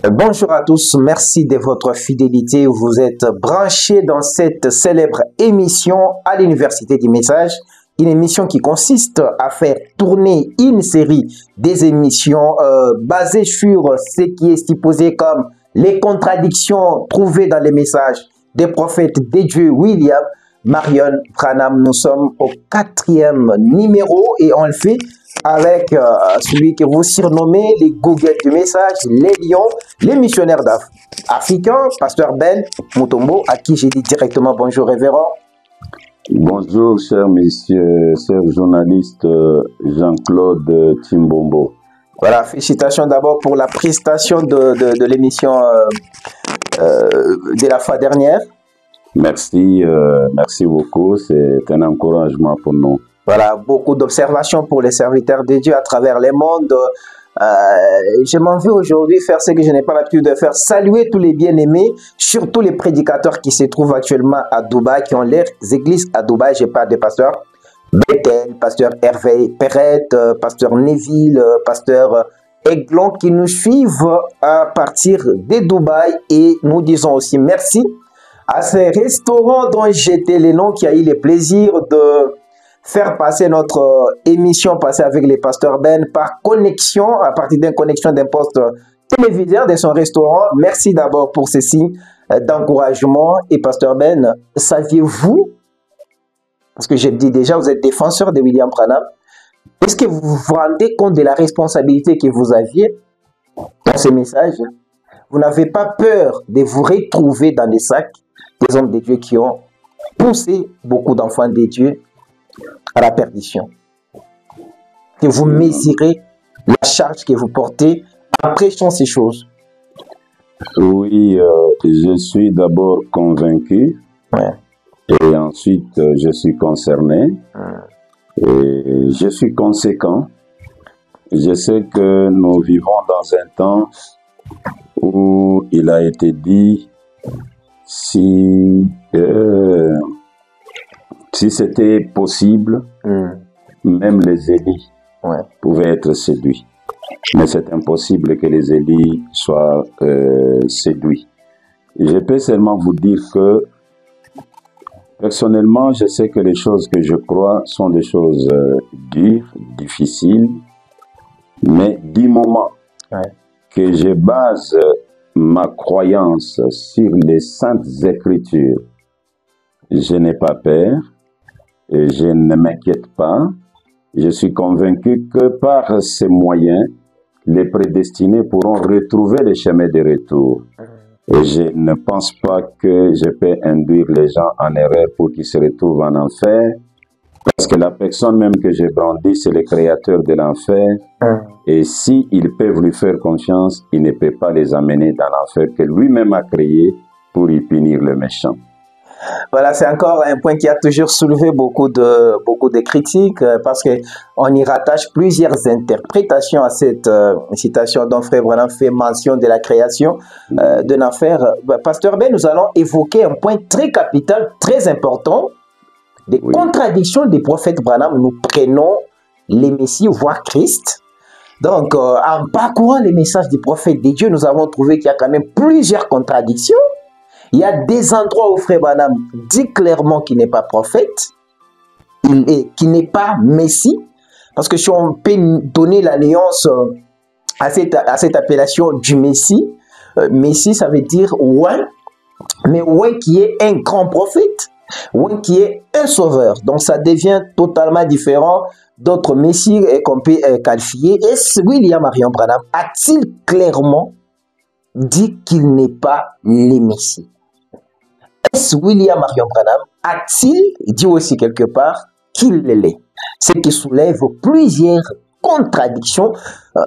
Bonjour à tous, merci de votre fidélité. Vous êtes branchés dans cette célèbre émission à l'Université du Message, une émission qui consiste à faire tourner une série des émissions basées sur ce qui est supposé comme les contradictions trouvées dans les messages des prophètes de Dieu William Marion Branham. Nous sommes au 4e numéro et on le fait avec celui que vous surnommez les Google du message, les lions, les missionnaires africains, Pasteur Ben Mutombo, à qui j'ai dit directement bonjour révérend. Bonjour cher monsieur, cher journaliste Jean-Claude Timbombo. Voilà, félicitations d'abord pour la prestation de l'émission de la fois dernière. Merci, merci beaucoup, c'est un encouragement pour nous. Voilà, beaucoup d'observations pour les serviteurs de Dieu à travers le monde. Je m'en vais aujourd'hui faire ce que je n'ai pas l'habitude de faire, saluer tous les bien-aimés, surtout les prédicateurs qui se trouvent actuellement à Dubaï, qui ont leurs églises à Dubaï. Je parle des pasteurs Bethel, pasteur Hervé Perrette, pasteur Neville, pasteur Aiglon, qui nous suivent à partir de Dubaï. Et nous disons aussi merci à ces restaurants dont j'étais le nom, qui a eu le plaisir de faire passer notre émission passée avec les pasteurs Ben par connexion, à partir d'une connexion d'un poste téléviseur de son restaurant. Merci d'abord pour ces signes d'encouragement. Et pasteur Ben, saviez-vous, parce que j'ai dit déjà, vous êtes défenseur de William Branham, est-ce que vous vous rendez compte de la responsabilité que vous aviez dans ces messages? Vous n'avez pas peur de vous retrouver dans des sacs des hommes de Dieu qui ont poussé beaucoup d'enfants de Dieu à la perdition. Que vous mesurez la charge que vous portez en prêchant ces choses. Oui, je suis d'abord convaincu, et ensuite je suis concerné, et je suis conséquent. Je sais que nous vivons dans un temps où il a été dit si c'était possible, même les Élis pouvaient être séduits. Mais c'est impossible que les Élis soient séduits. Je peux seulement vous dire que, personnellement, je sais que les choses que je crois sont des choses dures, difficiles, mais du moment que je base ma croyance sur les Saintes Écritures, je n'ai pas peur. Et je ne m'inquiète pas. Je suis convaincu que par ces moyens, les prédestinés pourront retrouver le chemin de retour. Et je ne pense pas que je peux induire les gens en erreur pour qu'ils se retrouvent en enfer. Parce que la personne même que j'ai brandie, c'est le créateur de l'enfer. Et s'ils peuvent lui faire confiance, il ne peut pas les amener dans l'enfer que lui-même a créé pour y punir le méchant. Voilà, c'est encore un point qui a toujours soulevé beaucoup de critiques parce qu'on y rattache plusieurs interprétations à cette citation dont Frère Branham fait mention de la création d'un enfer. Pasteur Ben, nous allons évoquer un point très capital, très important, des contradictions des prophètes Branham. Nous prenons les Messies, voire Christ. Donc, en parcourant les messages des prophètes de Dieu, nous avons trouvé qu'il y a quand même plusieurs contradictions. Il y a des endroits où Frère Branham dit clairement qu'il n'est pas prophète, qu'il n'est pas Messie, parce que si on peut donner la nuance à cette appellation du Messie, Messie ça veut dire ouais, mais ouais qui est un grand prophète, ouais qui est un sauveur. Donc ça devient totalement différent d'autres Messies qu'on peut qualifier. Est-ce William Marion Branham a-t-il clairement dit qu'il n'est pas le Messie? Est-ce William Marion Branham a-t-il dit aussi quelque part qu'il l'est? Ce qui soulève plusieurs contradictions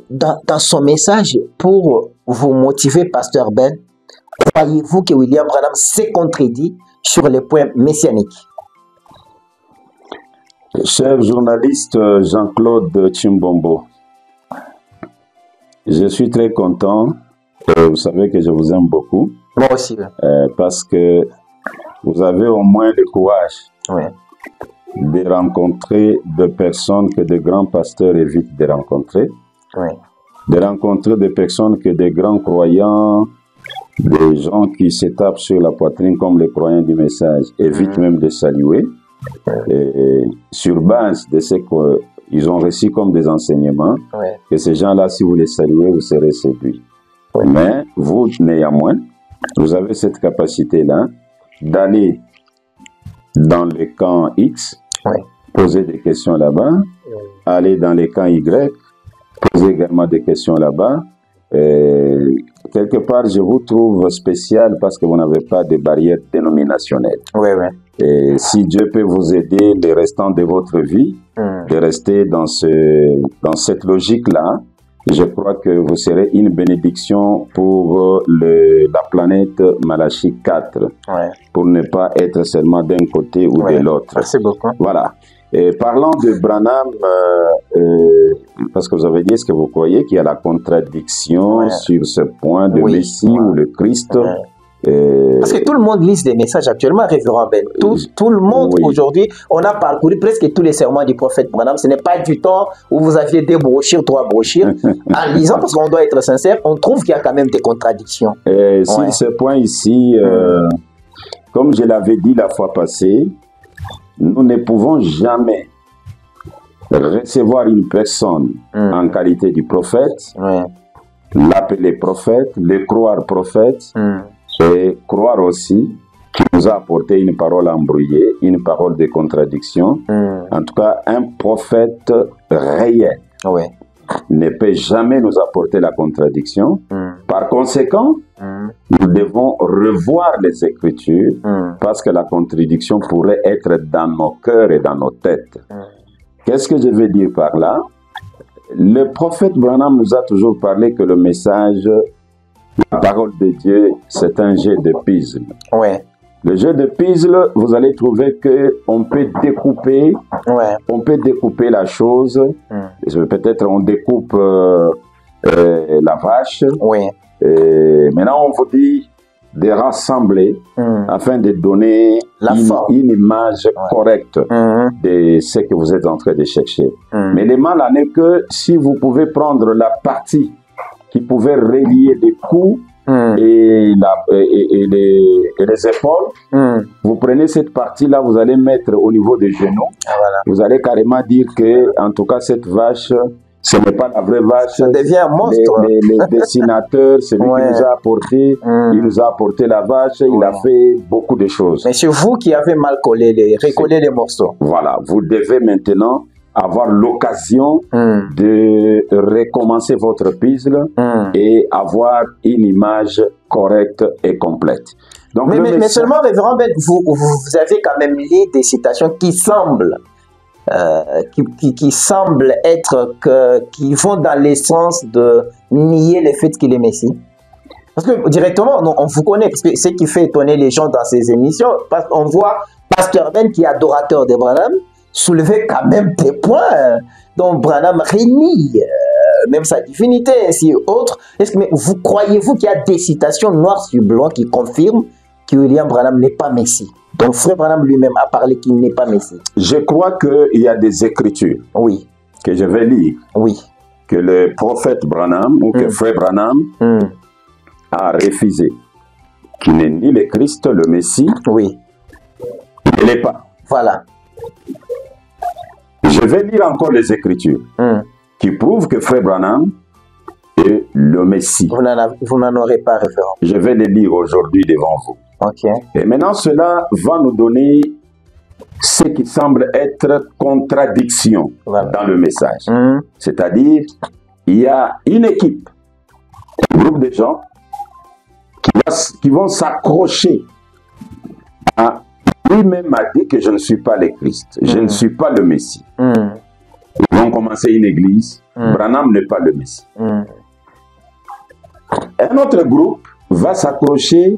dans son message. Pour vous motiver, Pasteur Ben, croyez-vous que William Branham s'est contredit sur les points messianiques? Cher journaliste Jean-Claude Timbombo, je suis très content. Vous savez que je vous aime beaucoup. Moi aussi. Parce que vous avez au moins le courage de rencontrer des personnes que de grands pasteurs évitent de rencontrer. de rencontrer des personnes que des grands croyants, des gens qui se tapent sur la poitrine comme les croyants du message, évitent même de saluer, et sur base de ce qu'ils ont reçu comme des enseignements, que ces gens-là, si vous les saluez, vous serez séduits. Mais vous, néanmoins, vous avez cette capacité-là d'aller dans le camp X, poser des questions là-bas, aller dans les camps Y, poser également des questions là-bas. Quelque part, je vous trouve spécial parce que vous n'avez pas de barrière dénominationnelle. Et si Dieu peut vous aider le restant de votre vie, de rester dans cette logique-là, je crois que vous serez une bénédiction pour la planète Malachie 4, pour ne pas être seulement d'un côté ou de l'autre. Merci beaucoup. Voilà. Et parlant de Branham, parce que vous avez dit, est-ce que vous croyez qu'il y a la contradiction sur ce point de Messie ou le Christ? Parce que tout le monde lit des messages actuellement, révérend Ben. Tout le monde aujourd'hui, on a parcouru presque tous les sermons du prophète Branham. Ce n'est pas du temps où vous aviez 2 brochures, 3 brochures. En lisant, parce qu'on doit être sincère, on trouve qu'il y a quand même des contradictions. Sur ce point ici, comme je l'avais dit la fois passée, nous ne pouvons jamais recevoir une personne en qualité du prophète, l'appeler prophète, le croire prophète, et croire aussi qu'il nous a apporté une parole embrouillée, une parole de contradiction. En tout cas, un prophète réel ne peut jamais nous apporter la contradiction. Par conséquent, nous devons revoir les Écritures parce que la contradiction pourrait être dans nos cœurs et dans nos têtes. Qu'est-ce que je veux dire par là? Le prophète Branham nous a toujours parlé que le message, la parole de Dieu, c'est un jeu de puzzle. Le jeu de puzzle, vous allez trouver qu'on peut découper, la chose. Peut-être on découpe la vache. Maintenant, on vous dit de rassembler afin de donner une image correcte de ce que vous êtes en train de chercher. Mais le mal en est que si vous pouvez prendre la partie qui pouvait relier les coups et les épaules, vous prenez cette partie-là, vous allez mettre au niveau des genoux. Vous allez carrément dire que, en tout cas, cette vache, ce n'est pas la vraie vache. Ça devient un monstre. Les dessinateurs, celui qui nous a apporté, il nous a apporté la vache, il a fait beaucoup de choses. Mais c'est vous qui avez mal recollé les morceaux. Voilà, vous devez maintenant avoir l'occasion de recommencer votre puzzle et avoir une image correcte et complète. Donc, mais seulement, révérend Ben, vous avez quand même lu des citations qui semblent qui vont dans l'essence de nier le fait qu'il est Messie. Parce que directement, on vous connaît, parce que ce qui fait étonner les gens dans ces émissions, parce qu'on voit Pasteur Ben, qui est adorateur de Branham, soulever quand même des points dont Branham renie, même sa divinité, ainsi autres. Vous croyez-vous qu'il y a des citations noires sur blanc qui confirment que William Branham n'est pas Messie? Donc Frère Branham lui-même a parlé qu'il n'est pas Messie. Je crois qu'il y a des écritures que je vais lire, que le prophète Branham ou que Frère Branham a refusé, qui n'est ni le Christ, le Messie, il n'est pas. Voilà. Je vais lire encore les Écritures qui prouvent que Frère Branham est le Messie. Vous n'en aurez pas référent. Je vais les lire aujourd'hui devant vous. Et maintenant, cela va nous donner ce qui semble être contradiction dans le message. C'est-à-dire, il y a une équipe, un groupe de gens qui vont s'accrocher à lui-même a dit que je ne suis pas le Christ, je ne suis pas le Messie. Ils vont commencer une église, Branham n'est pas le Messie. Un autre groupe va s'accrocher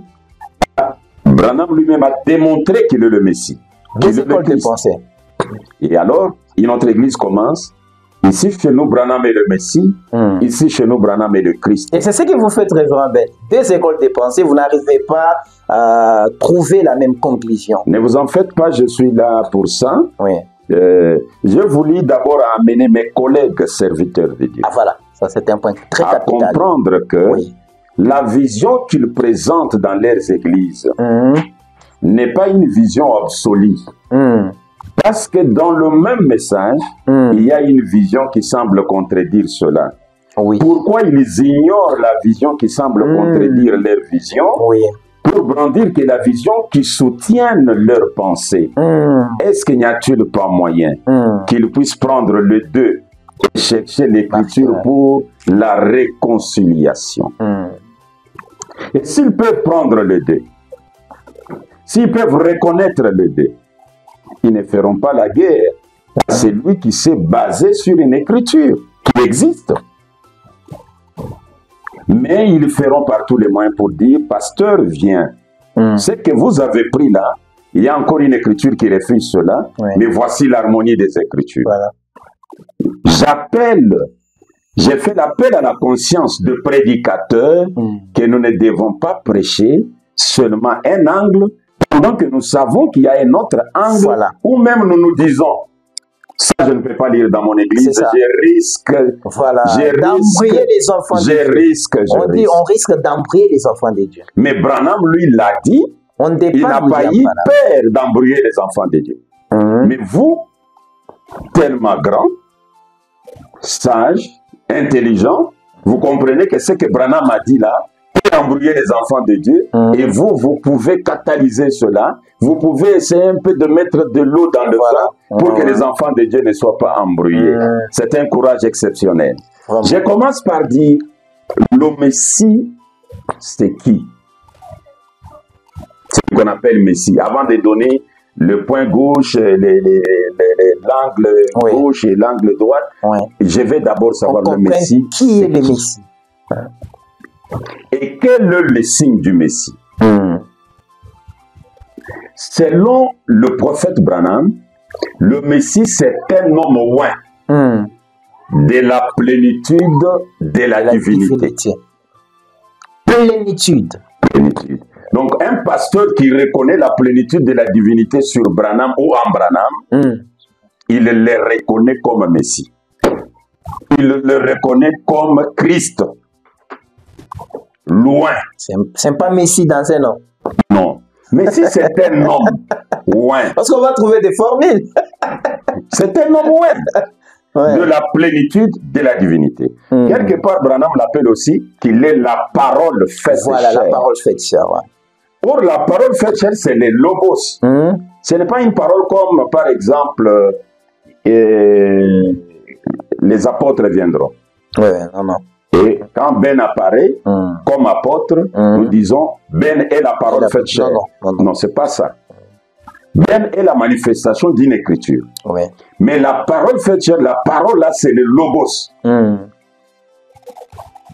à Branham lui-même a démontré qu'il est le Messie. Des écoles de pensée. Et alors, une autre église commence. Ici, chez nous, Branham est le Messie. Ici, chez nous, Branham est le Christ. Et c'est ce que vous faites, révérend Ben. Des écoles de pensée, vous n'arrivez pas à trouver la même conclusion. Ne vous en faites pas, je suis là pour ça. Je voulais d'abord amener mes collègues serviteurs de Dieu. Voilà. Ça, c'est un point très capital. À comprendre que la vision qu'ils présentent dans leurs églises n'est pas une vision absolue. Parce que dans le même message, il y a une vision qui semble contredire cela. Pourquoi ils ignorent la vision qui semble contredire leur vision pour brandir que la vision qui soutient leur pensée? Est-ce qu'il n'y a-t-il pas moyen qu'ils puissent prendre le deux et chercher l'écriture pour la réconciliation? Et s'ils peuvent prendre le deux, s'ils peuvent reconnaître le deux, ils ne feront pas la guerre à celui qui s'est basé sur une écriture qui existe. Mais ils feront par tous les moyens pour dire, pasteur, viens. Ce que vous avez pris là, il y a encore une écriture qui refuse cela, mais voici l'harmonie des écritures. J'ai fait l'appel à la conscience de prédicateurs que nous ne devons pas prêcher seulement un angle, pendant que nous savons qu'il y a un autre angle, ou même nous nous disons, ça je ne peux pas lire dans mon église, je risque, d'embrouiller les enfants de Dieu. On risque d'embrouiller les enfants de Dieu. Mais Branham, lui, l'a dit, il n'a pas eu peur d'embrouiller les enfants de Dieu. Mais vous, tellement grand, sage, intelligent, vous comprenez que ce que Branham a dit là, embrouiller les enfants de Dieu, et vous pouvez catalyser cela, vous pouvez essayer un peu de mettre de l'eau dans le vin pour que les enfants de Dieu ne soient pas embrouillés. C'est un courage exceptionnel. Je commence par dire, le Messie, c'est qui? C'est ce qu'on appelle Messie. Avant de donner le point gauche, l'angle gauche et l'angle droit, je vais d'abord savoir le Messie. Qui est le Messie? Et quel est le signe du Messie? Selon le prophète Branham, le Messie, c'est un homme oint de la plénitude de la divinité. Plénitude. Donc, un pasteur qui reconnaît la plénitude de la divinité sur Branham ou en Branham, il le reconnaît comme Messie. Il le reconnaît comme Christ. Loin. C'est pas Messie dans un nom. Non. Messie, c'est un homme. Loin. Parce qu'on va trouver des formules. C'est un homme loin. De la plénitude de la divinité. Quelque part, Branham l'appelle aussi qu'il est la parole faite chair. Voilà, la parole faite chair. Or, la parole faite chair, c'est le logos. Ce n'est pas une parole comme, par exemple, les apôtres viendront. Non. Et quand Ben apparaît comme apôtre, nous disons Ben est la parole faite chair. Non, c'est pas ça. Ben est la manifestation d'une écriture. Mais la parole faite chair, la parole là, c'est le logos.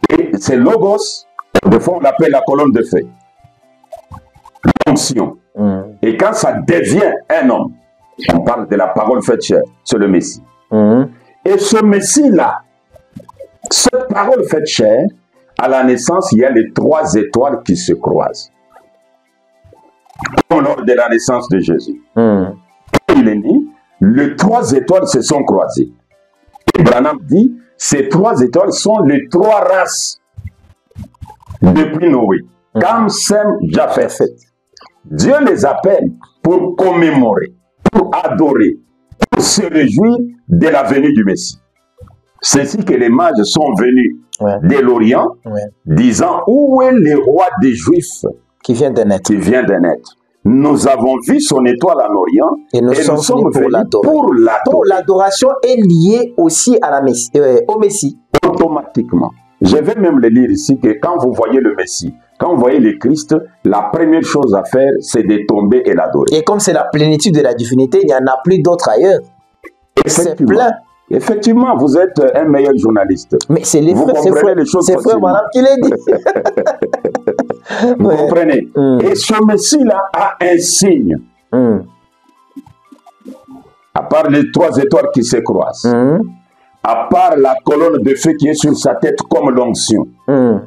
Et ce logos, des fois on l'appelle la colonne de feu. L'onction. Et quand ça devient un homme, on parle de la parole faite chair, c'est le Messie. Et ce Messie-là, cette parole faite chair, à la naissance, il y a les 3 étoiles qui se croisent. Comme lors de la naissance de Jésus. Il est né, les 3 étoiles se sont croisées. Et Branham dit, ces 3 étoiles sont les 3 races depuis Noé. Cam, Sem, Japheth. Dieu les appelle pour commémorer, pour adorer, pour se réjouir de la venue du Messie. C'est ainsi que les mages sont venus de l'Orient, disant, où est le roi des Juifs qui vient de naître? Nous avons vu son étoile en Orient et nous sommes venus pour l'adorer. L'adoration est liée aussi à la Messie, au Messie. Automatiquement. Je vais même le lire ici que quand vous voyez le Messie, quand vous voyez le Christ, la première chose à faire, c'est de tomber et l'adorer. Et comme c'est la plénitude de la divinité, il n'y en a plus d'autres ailleurs. C'est plein. Effectivement, vous êtes un meilleur journaliste. Mais c'est les frères, c'est frère Branham qui l'a dit. Vous comprenez? Et ce Messie-là a un signe. À part les 3 étoiles qui se croisent, à part la colonne de feu qui est sur sa tête comme l'onction, il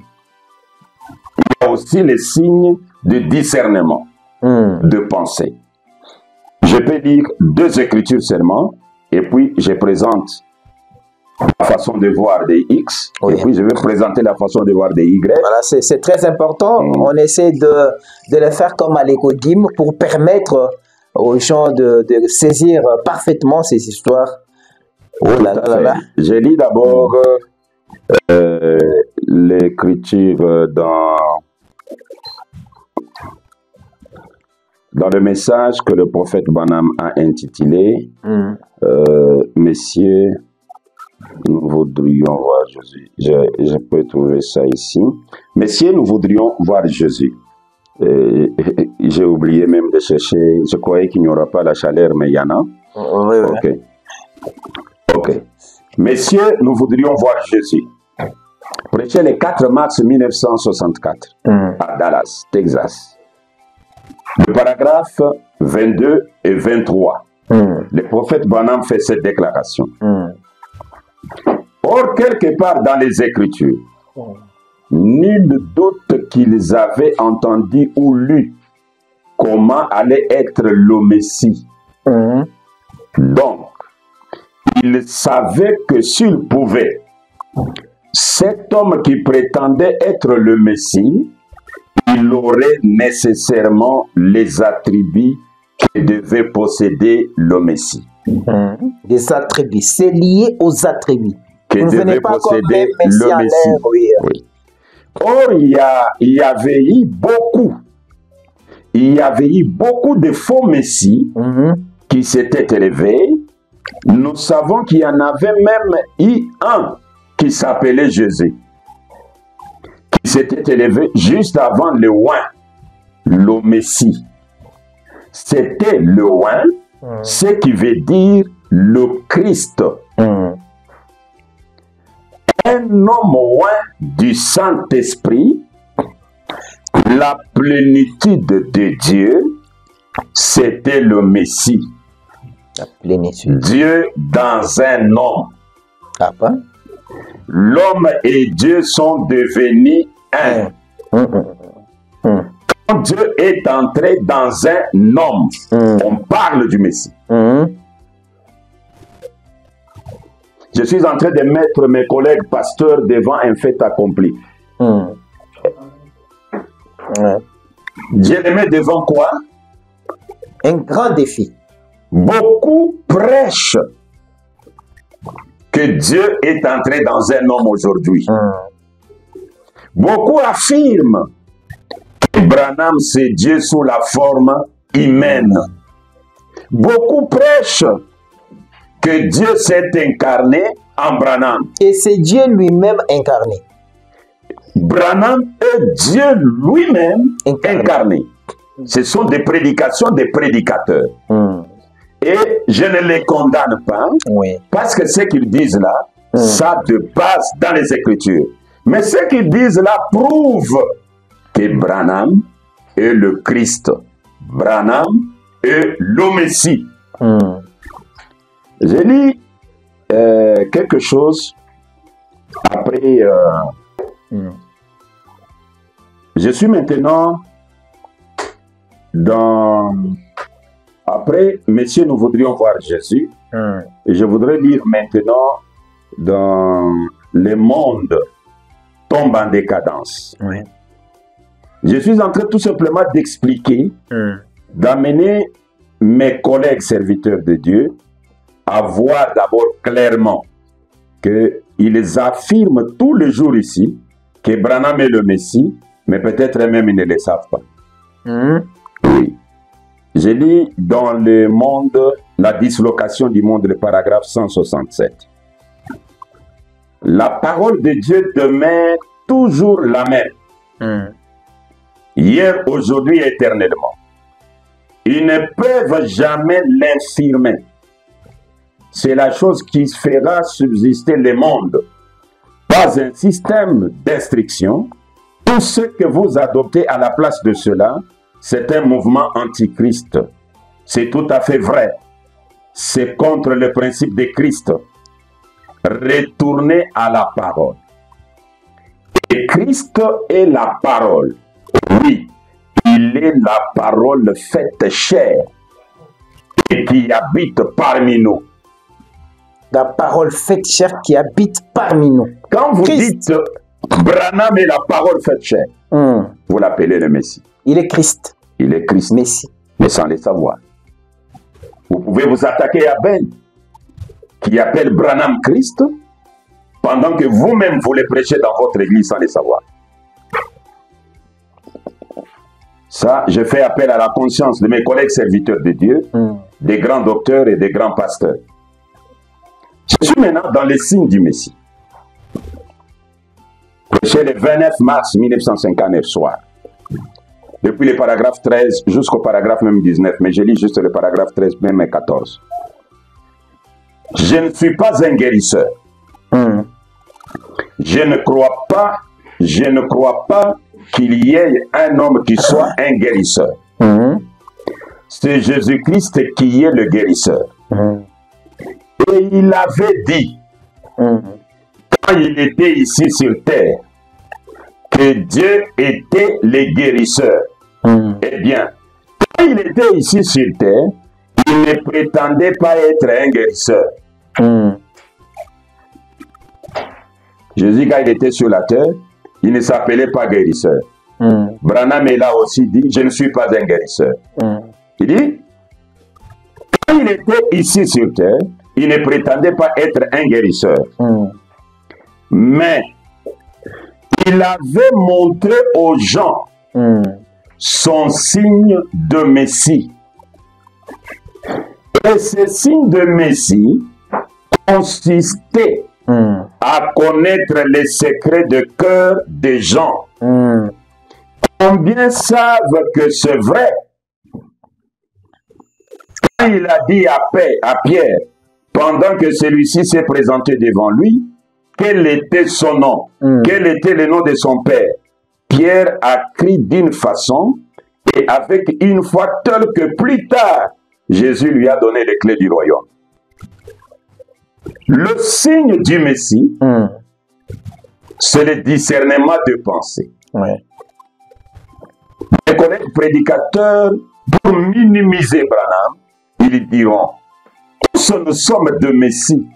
y a aussi les signes de discernement, de pensée. Je peux lire 2 écritures seulement, et puis je présente la façon de voir des X, oui. Et puis je vais présenter la façon de voir des Y. Voilà, c'est très important. On essaie de le faire comme à l'écodime pour permettre aux gens de saisir parfaitement ces histoires. Oh là là là. Je lis d'abord l'écriture dans le message que le prophète Branham a intitulé Messieurs, nous voudrions voir Jésus. Je peux trouver ça ici. Messieurs, nous voudrions voir Jésus. J'ai oublié même de chercher. Je croyais qu'il n'y aura pas la chaleur, mais il y en a. Oui, oui. Ok. Messieurs, nous voudrions voir Jésus. Prêché le 4 mars 1964 à Dallas, Texas. Le paragraphe 22 et 23. Le prophète Branham fait cette déclaration. Or, quelque part dans les Écritures, nul doute qu'ils avaient entendu ou lu comment allait être le Messie. Donc, ils savaient que s'ils pouvaient, cet homme qui prétendait être le Messie, il aurait nécessairement les attributs que devait posséder le Messie. Des attributs, c'est lié aux attributs. Que devait posséder le Messie. Oui. Or, il y avait eu beaucoup de faux Messies qui s'étaient élevés. Nous savons qu'il y en avait même eu un qui s'appelait Jésus, qui s'était élevé juste avant le oint, le Messie. C'était le oint, ce qui veut dire le Christ. Un homme oint du Saint-Esprit, la plénitude de Dieu, c'était le Messie. La plénitude. Dieu dans un homme. L'homme et Dieu sont devenus un. Quand Dieu est entré dans un homme, on parle du Messie. Je suis en train de mettre mes collègues pasteurs devant un fait accompli. Je les mets devant quoi? Un grand défi. Beaucoup prêchent que Dieu est entré dans un homme aujourd'hui. Beaucoup affirment que Branham c'est Dieu sous la forme humaine. Beaucoup prêchent que Dieu s'est incarné en Branham. Et c'est Dieu lui-même incarné. Branham est Dieu lui-même incarné. Ce sont des prédications des prédicateurs. Et je ne les condamne pas, parce que ce qu'ils disent là, ça de base dans les Écritures. Mais ce qu'ils disent là prouve que Branham est le Christ. Branham est le Messie. J'ai lu quelque chose après. Je suis maintenant dans. Après, messieurs, nous voudrions voir Jésus. Et je voudrais lire maintenant dans le monde tombe en décadence. Je suis en train tout simplement d'expliquer, d'amener mes collègues serviteurs de Dieu à voir d'abord clairement qu'ils affirment tous les jours ici que Branham est le Messie, mais peut-être même ils ne le savent pas. Oui. Je lis dans le monde, la dislocation du monde, le paragraphe 167. La parole de Dieu demeure toujours la même. Hier, aujourd'hui, éternellement. Ils ne peuvent jamais l'infirmer. C'est la chose qui fera subsister le monde. Pas un système d'instruction. Tout ce que vous adoptez à la place de cela, c'est un mouvement antichrist. C'est tout à fait vrai. C'est contre le principe de Christ. Retournez à la parole. Et Christ est la parole. Oui, il est la parole faite chair et qui habite parmi nous. La parole faite chair qui habite parmi nous. Quand vous dites Branham est la parole faite chair, vous l'appelez le Messie. Il est Christ. Il est Christ. Messie. Mais sans le savoir. Vous pouvez vous attaquer à Ben, qui appelle Branham Christ, pendant que vous-même vous le prêchez dans votre église sans le savoir. Ça, je fais appel à la conscience de mes collègues serviteurs de Dieu, des grands docteurs et des grands pasteurs. Je suis maintenant dans les signes du Messie. Prêché le 29 mars 1959 soir. Depuis le paragraphe 13 jusqu'au paragraphe même 19, mais je lis juste le paragraphe 13, même 14. Je ne suis pas un guérisseur. Je ne crois pas qu'il y ait un homme qui soit un guérisseur. C'est Jésus-Christ qui est le guérisseur. Et il avait dit, quand il était ici sur terre, que Dieu était le guérisseur. Eh bien, quand il était ici sur terre, il ne prétendait pas être un guérisseur. Jésus, quand il était sur la terre, il ne s'appelait pas guérisseur. Branham est là aussi dit, je ne suis pas un guérisseur. Il dit, quand il était ici sur terre, il ne prétendait pas être un guérisseur. Mais il avait montré aux gens son signe de Messie. Et ce signe de Messie consistait à connaître les secrets de cœur des gens. Combien savent que c'est vrai? Quand il a dit à Pierre, pendant que celui-ci s'est présenté devant lui, quel était son nom? Quel était le nom de son père? Pierre a crié d'une façon et avec une foi telle que plus tard, Jésus lui a donné les clés du royaume. Le signe du Messie, c'est le discernement de pensée. Les collègues prédicateurs, pour minimiser Branham, ils diront, nous sommes de Messie.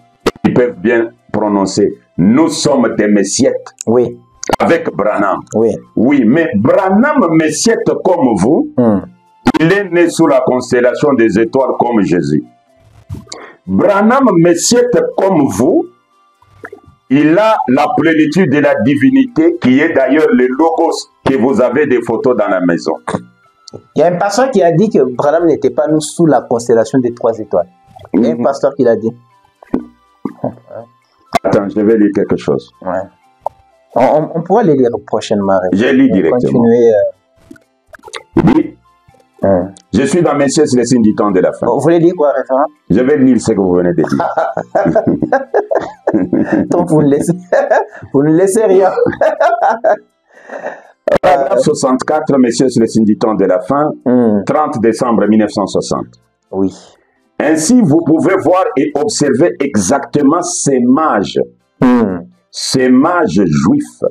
Ils peuvent bien prononcer, nous sommes des Messiettes. Oui. Avec Branham. Oui. Oui, mais Branham Messiette comme vous, il est né sous la constellation des étoiles comme Jésus. Branham Messiette comme vous, il a la plénitude de la divinité qui est d'ailleurs le logos que vous avez des photos dans la maison. Il y a un pasteur qui a dit que Branham n'était pas nous sous la constellation des 3 étoiles. Il y a un pasteur qui l'a dit. Attends, je vais lire quelque chose. On pourra les lire prochainement. Je lis directement. Oui. Je suis dans Messieurs, le signe du temps de la fin. Vous voulez dire quoi, référent? Je vais lire ce que vous venez de dire. Donc vous ne laissez rien. Paragraphe 64, Messieurs, le signe du temps de la fin, 30 décembre 1960. Oui. Ainsi, vous pouvez voir et observer exactement ces mages juifs,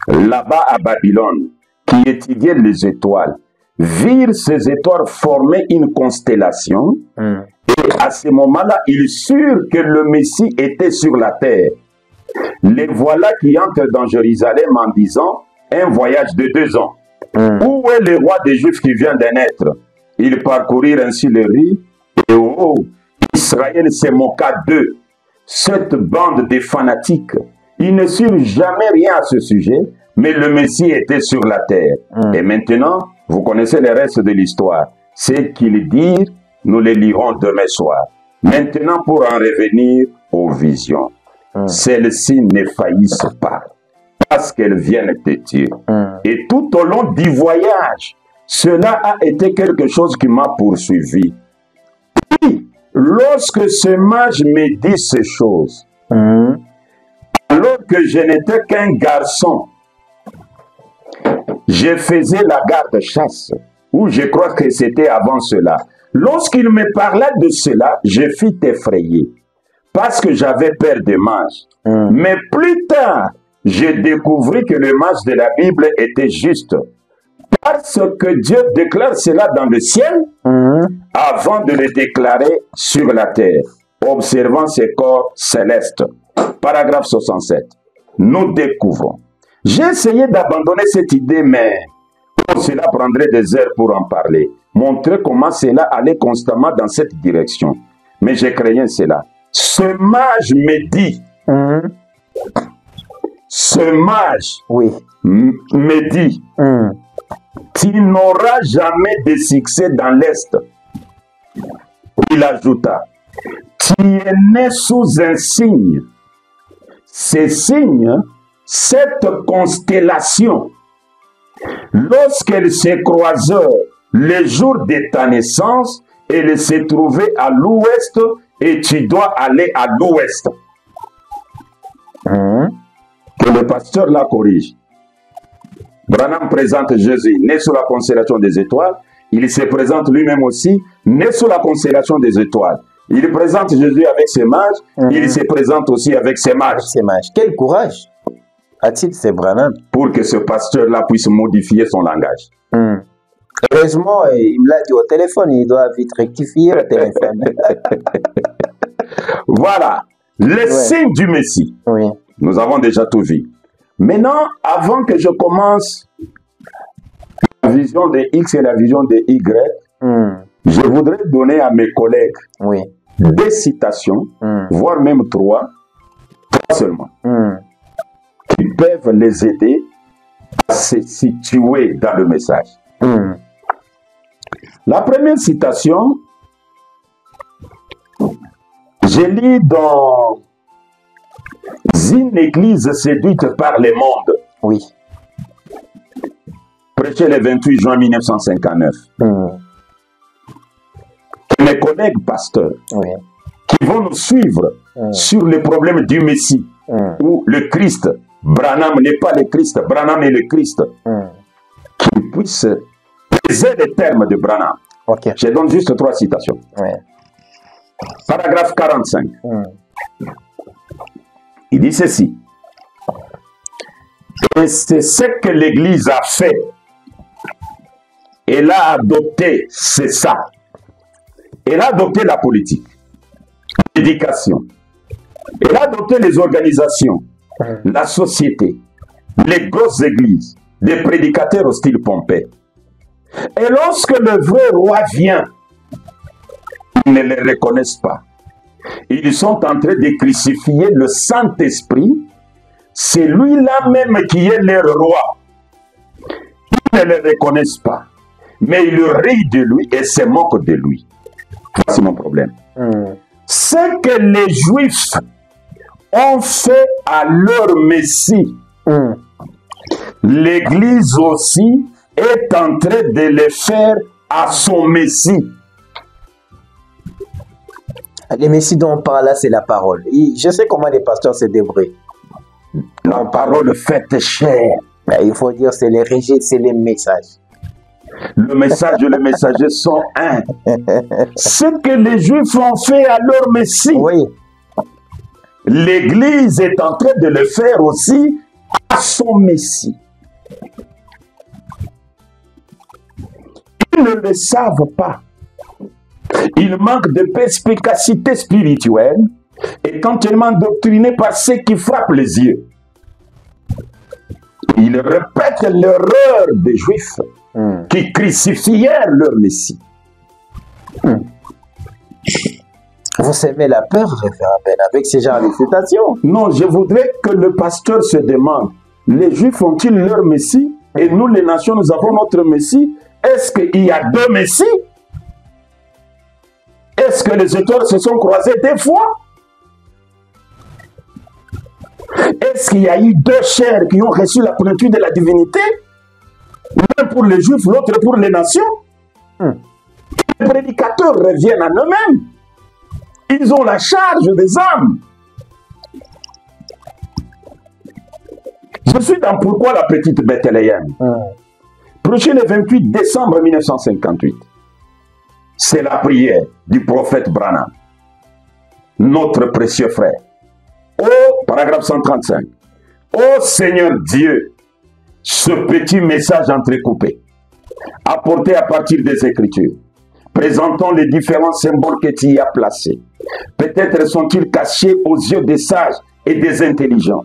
là-bas à Babylone, qui étudiaient les étoiles, virent ces étoiles former une constellation, et à ce moment-là, ils surent que le Messie était sur la terre. Les voilà qui entrent dans Jérusalem en disant, un voyage de 2 ans. Où est le roi des Juifs qui vient de naître? Ils parcourirent ainsi le riz, et Israël se moqua d'eux. Cette bande de fanatiques, ils ne surent jamais rien à ce sujet, mais le Messie était sur la terre. Et maintenant, vous connaissez le reste de l'histoire. Ce qu'ils dirent, nous les lirons demain soir. Maintenant, pour en revenir aux visions, celles-ci ne faillissent pas, parce qu'elles viennent de Dieu. Et tout au long du voyage, cela a été quelque chose qui m'a poursuivi. Puis, lorsque ce mage me dit ces choses, alors que je n'étais qu'un garçon, je faisais la garde-chasse, ou je crois que c'était avant cela. Lorsqu'il me parla de cela, je fus effrayé, parce que j'avais peur des mages. Mais plus tard, j'ai découvert que le mage de la Bible était juste, parce que Dieu déclare cela dans le ciel, avant de le déclarer sur la terre. observant ces corps célestes. Paragraphe 67. Nous découvrons. J'ai essayé d'abandonner cette idée, mais cela prendrait des heures pour en parler. Montrer comment cela allait constamment dans cette direction. Mais j'ai craignais cela. Ce mage me dit, ce mage me dit, tu n'auras jamais de succès dans l'Est. Il ajouta, tu es né sous un signe. Ces signes, cette constellation, lorsqu'elle se croisèrent le jour de ta naissance, elle se trouvait à l'ouest et tu dois aller à l'ouest. Que le pasteur la corrige. Branham présente Jésus né sous la constellation des étoiles. Il se présente lui-même aussi né sous la constellation des étoiles. Il présente Jésus avec ses mages. Il se présente aussi avec ses mages. Quel courage a-t-il, c'est Branham? Pour que ce pasteur-là puisse modifier son langage. Heureusement, il me l'a dit au téléphone. Il doit vite rectifier le téléphone. Voilà. Les signes du Messie. Nous avons déjà tout vu. Maintenant, avant que je commence la vision de X et la vision de Y, je voudrais donner à mes collègues des citations, voire même trois seulement, qui peuvent les aider à se situer dans le message. La première citation, je lis dans une église séduite par le monde. Prêché le 28 juin 1959. Mes collègues pasteurs qui vont nous suivre sur les problèmes du Messie ou le Christ. Branham n'est pas le Christ, Branham est le Christ. Qu'ils puissent peser les termes de Branham. Je donne juste trois citations. Paragraphe 45. Il dit ceci. Et c'est ce que l'Église a fait. Elle a adopté, c'est ça. Elle a adopté la politique, l'éducation. Elle a adopté les organisations, la société, les grosses églises, les prédicateurs au style Pompée. Et lorsque le vrai roi vient, ils ne le reconnaissent pas. Ils sont en train de crucifier le Saint-Esprit. C'est lui-là même qui est leur roi. Ils ne le reconnaissent pas. Mais ils rient de lui et se moquent de lui. C'est mon problème. Ce que les Juifs ont fait à leur Messie, l'Église aussi est en train de le faire à son Messie. Les messies dont on parle là, c'est la parole. Je sais comment les pasteurs se débrouillent. La parole faite chair. Il faut dire c'est les régies, c'est les messages. Le message et le messager sont un. Ce que les Juifs ont fait à leur Messie, l'Église est en train de le faire aussi à son Messie. Ils ne le savent pas. Ils manquent de perspicacité spirituelle et tellement doctrinés par ceux qui frappent les yeux. Ils répètent l'erreur des Juifs qui crucifièrent leur Messie. Vous semez la peur, révérend Ben, avec ces genres de citations. Non, je voudrais que le pasteur se demande, les Juifs ont-ils leur Messie et nous les nations, nous avons notre Messie? Est-ce qu'il y a deux Messies? Est-ce que les étoiles se sont croisées des fois? Est-ce qu'il y a eu deux chairs qui ont reçu la plénitude de la divinité? L'un pour les Juifs, l'autre pour les nations. Les prédicateurs reviennent à eux-mêmes. Ils ont la charge des âmes. Je suis dans Pourquoi la petite Bethléem. Prêché le 28 décembre 1958. C'est la prière du prophète Branham, notre précieux frère. Au paragraphe 135. Ô Seigneur Dieu, ce petit message entrecoupé, apporté à partir des Écritures, Présentons les différents symboles que tu y as placés. Peut-être sont-ils cachés aux yeux des sages et des intelligents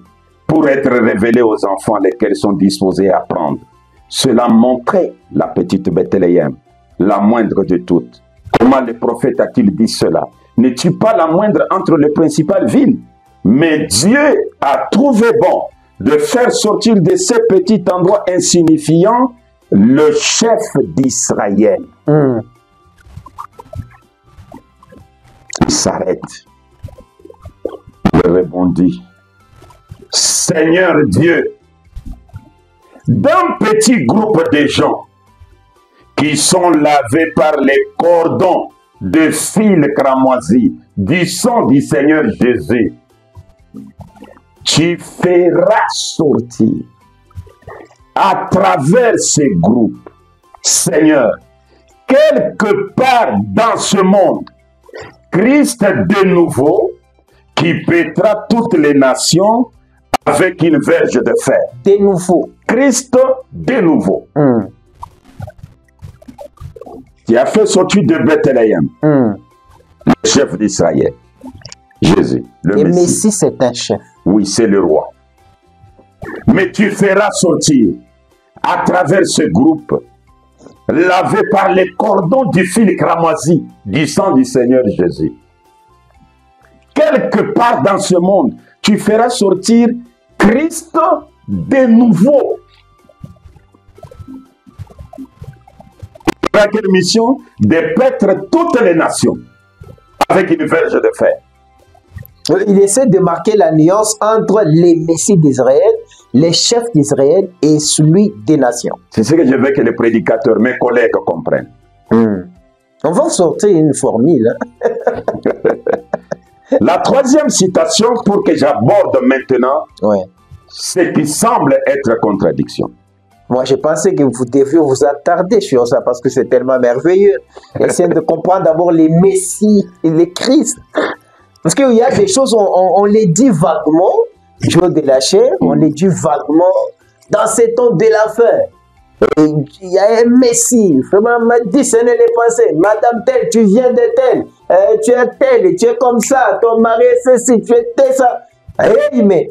pour être révélés aux enfants lesquels sont disposés à apprendre. Cela montrait la petite Bethléem, la moindre de toutes. Comment le prophète a-t-il dit cela? N'es-tu pas la moindre entre les principales villes? Mais Dieu a trouvé bon de faire sortir de ces petits endroits insignifiants le chef d'Israël. Il s'arrête. Il répondit, Seigneur Dieu, d'un petit groupe de gens qui sont lavés par les cordons de fil cramoisi du sang du Seigneur Jésus, tu feras sortir à travers ces groupes, Seigneur, quelque part dans ce monde, Christ de nouveau, qui pétera toutes les nations avec une verge de fer. De nouveau. Christ de nouveau. Qui a fait sortir de Bethléem, le chef d'Israël, Jésus, le Messie. Messie, c'est un chef. Oui, c'est le roi. Mais tu feras sortir à travers ce groupe, lavé par les cordons du fil cramoisi du sang du Seigneur Jésus. Quelque part dans ce monde, tu feras sortir Christ de nouveau. Avec quelle mission? De paître toutes les nations avec une verge de fer. Il essaie de marquer la nuance entre les messies d'Israël, les chefs d'Israël et celui des nations. C'est ce que je veux que les prédicateurs, mes collègues comprennent. On va sortir une formule. La troisième citation pour que j'aborde maintenant, ce qui semble être contradiction. Moi, je pensais que vous deviez vous attarder sur ça parce que c'est tellement merveilleux. Essayez de comprendre d'abord les messies et les Christ. Parce qu'il y a des choses, on les dit vaguement, jour de la chair, on les dit vaguement dans ces temps de la fin. Il y a un messie, vraiment m'a dit ce n'est les pensées. Madame telle, tu viens de telle, tu es telle, tu es comme ça, ton mari est ceci, tu es tel, ça. Mais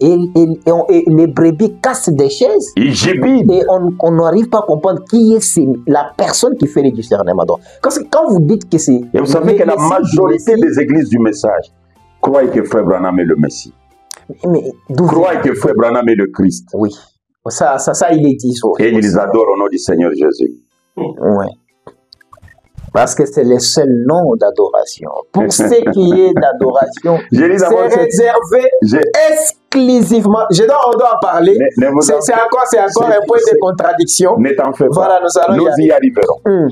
les brebis cassent des chaises. Et on n'arrive pas à comprendre qui est la personne qui fait le discernement. Parce que quand vous dites que c'est... Et vous savez que la majorité des églises du message croient que Frère Branham est le Messie. Croient que Frère Branham est le Christ. Oui. Ça il est dit. Et ils adorent au nom du Seigneur Jésus. Oui. Parce que c'est le seul nom d'adoration. Pour ce qui est d'adoration, c'est réservé exclusivement. On doit en parler. C'est encore un point de contradiction. Ne t'en fais pas. Voilà, nous y arriverons.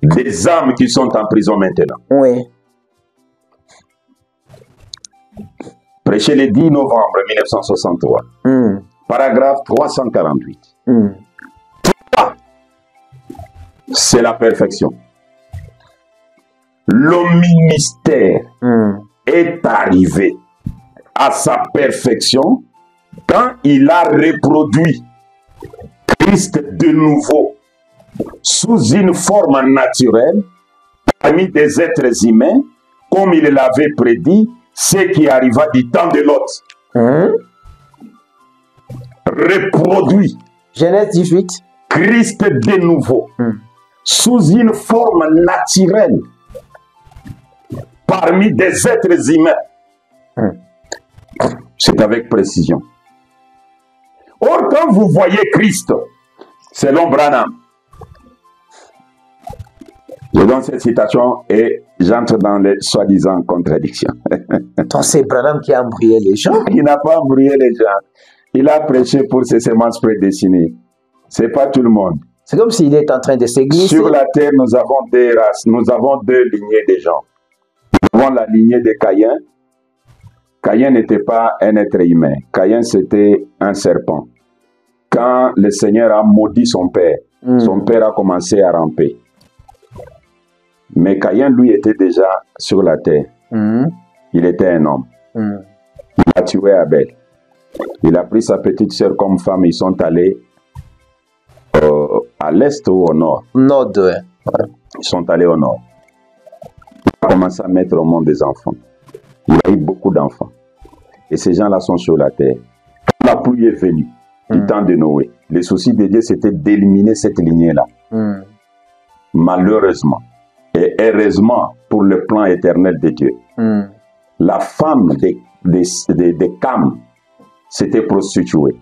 Des âmes qui sont en prison maintenant. Oui. Prêché le 10 novembre 1963. Paragraphe 348. C'est la perfection. Le ministère est arrivé à sa perfection quand il a reproduit Christ de nouveau sous une forme naturelle parmi des êtres humains, comme il l'avait prédit, ce qui arriva du temps de Lot. Reproduit. Genèse 18. Christ de nouveau. Sous une forme naturelle parmi des êtres humains. C'est avec précision. Or, quand vous voyez Christ, selon Branham, je donne cette citation et j'entre dans les soi-disant contradictions. Donc c'est Branham qui a embrouillé les gens. Il n'a pas embrouillé les gens. Il a prêché pour ses semences prédestinées. Ce n'est pas tout le monde. C'est comme s'il est en train de s'églisser. Sur la terre, nous avons deux races, nous avons deux lignées de gens. Nous avons la lignée de Caïn. Caïn n'était pas un être humain. Caïn, c'était un serpent. Quand le Seigneur a maudit son père a commencé à ramper. Mais Caïn, lui, était déjà sur la terre. Il était un homme. Il a tué Abel. Il a pris sa petite sœur comme femme. Ils sont allés à l'est ou au nord? Nord, ouais. Ils sont allés au nord. Il a commencé à mettre au monde des enfants. Il a eu beaucoup d'enfants. Et ces gens-là sont sur la terre. Quand la pluie est venue, du temps de Noé, le souci de Dieu, c'était d'éliminer cette lignée-là. Malheureusement, et heureusement pour le plan éternel de Dieu, la femme de Cam s'était prostituée.